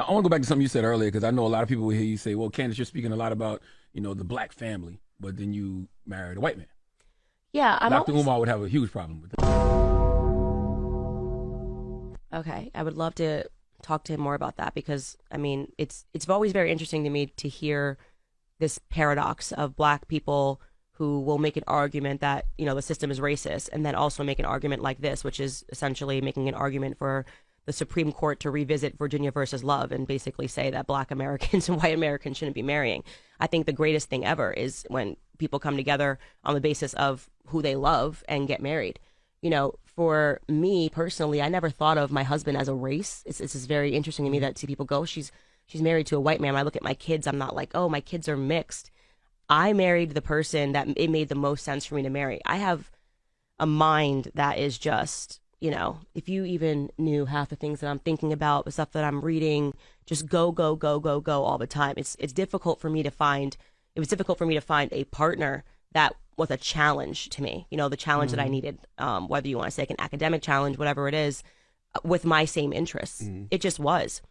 I want to go back to something you said earlier because I know a lot of people will hear you say, "Well, Candace, you're speaking a lot about the black family, but then you married a white man." Yeah, Dr. Umar would have a huge problem with that. Okay, I would love to talk to him more about that because I mean, it's always very interesting to me to hear this paradox of black people who will make an argument that the system is racist, and then also make an argument like this, which is essentially making an argument for the Supreme Court to revisit Virginia versus Love and basically say that black Americans and white Americans shouldn't be marrying. I think the greatest thing ever is when people come together on the basis of who they love and get married. For me personally, I never thought of my husband as a race. It's just very interesting to me that see people go, she's married to a white man. When I look at my kids, I'm not like, oh, my kids are mixed. I married the person that it made the most sense for me to marry. I have a mind that is just, if you even knew half the things that I'm thinking about, the stuff that I'm reading, just go, go, go, go, go all the time. It's difficult for me to find. It was difficult for me to find a partner that was a challenge to me. The challenge that I needed, whether you want to say like an academic challenge, whatever it is, with my same interests. It just was.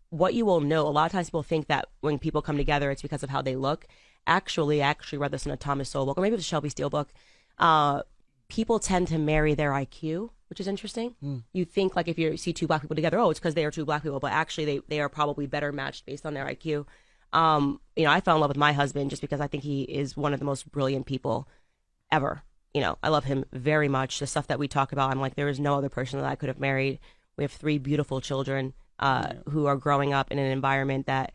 What you will know, a lot of times people think that when people come together, it's because of how they look. Actually, I actually read this in a Thomas Sowell book, or maybe it was a Shelby Steele book. People tend to marry their IQ, which is interesting. You think like if you see two black people together, oh, it's because they are two black people, but actually they are probably better matched based on their IQ. I fell in love with my husband just because I think he is one of the most brilliant people ever. I love him very much. The stuff that we talk about, I'm like, there is no other person that I could have married. We have 3 beautiful children who are growing up in an environment that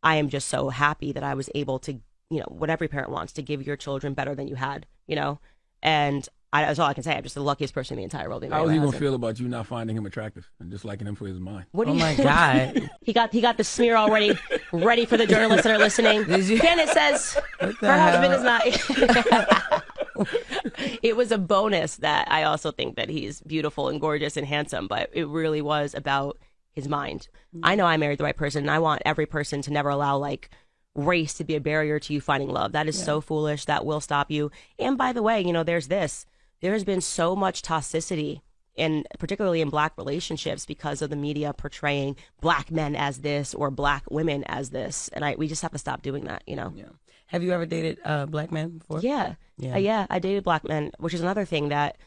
I am just so happy that I was able to, what every parent wants, to give your children better than you had, and that's all I can say. I'm just the luckiest person in the entire world. How is he gonna feel about you not finding him attractive and just liking him for his mind? What do Oh you, my God. he got the smear already ready for the journalists that are listening. Candace says her husband is not. It was a bonus that I also think that he's beautiful and gorgeous and handsome, but it really was about his mind. I know I married the right person, and I want every person to never allow like race to be a barrier to you finding love. That is so foolish. That will stop you. And by the way, there's this. There has been so much toxicity, particularly in black relationships, because of the media portraying black men as this or black women as this, and we just have to stop doing that. Yeah. Have you ever dated black men before? Yeah. I dated black men, which is another thing that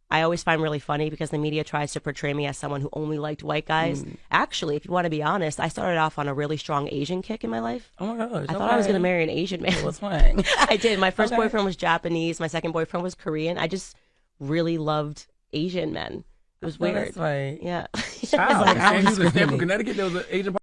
I always find really funny because the media tries to portray me as someone who only liked white guys. Actually, if you want to be honest, I started off on a really strong Asian kick in my life. Oh my gosh. I thought I was going to marry an Asian man. What's fine? I did. My first boyfriend was Japanese. My second boyfriend was Korean. I just really loved Asian men. It was weird. That's right. Yeah. I was like, And he was a stamp from Connecticut. There was an Asian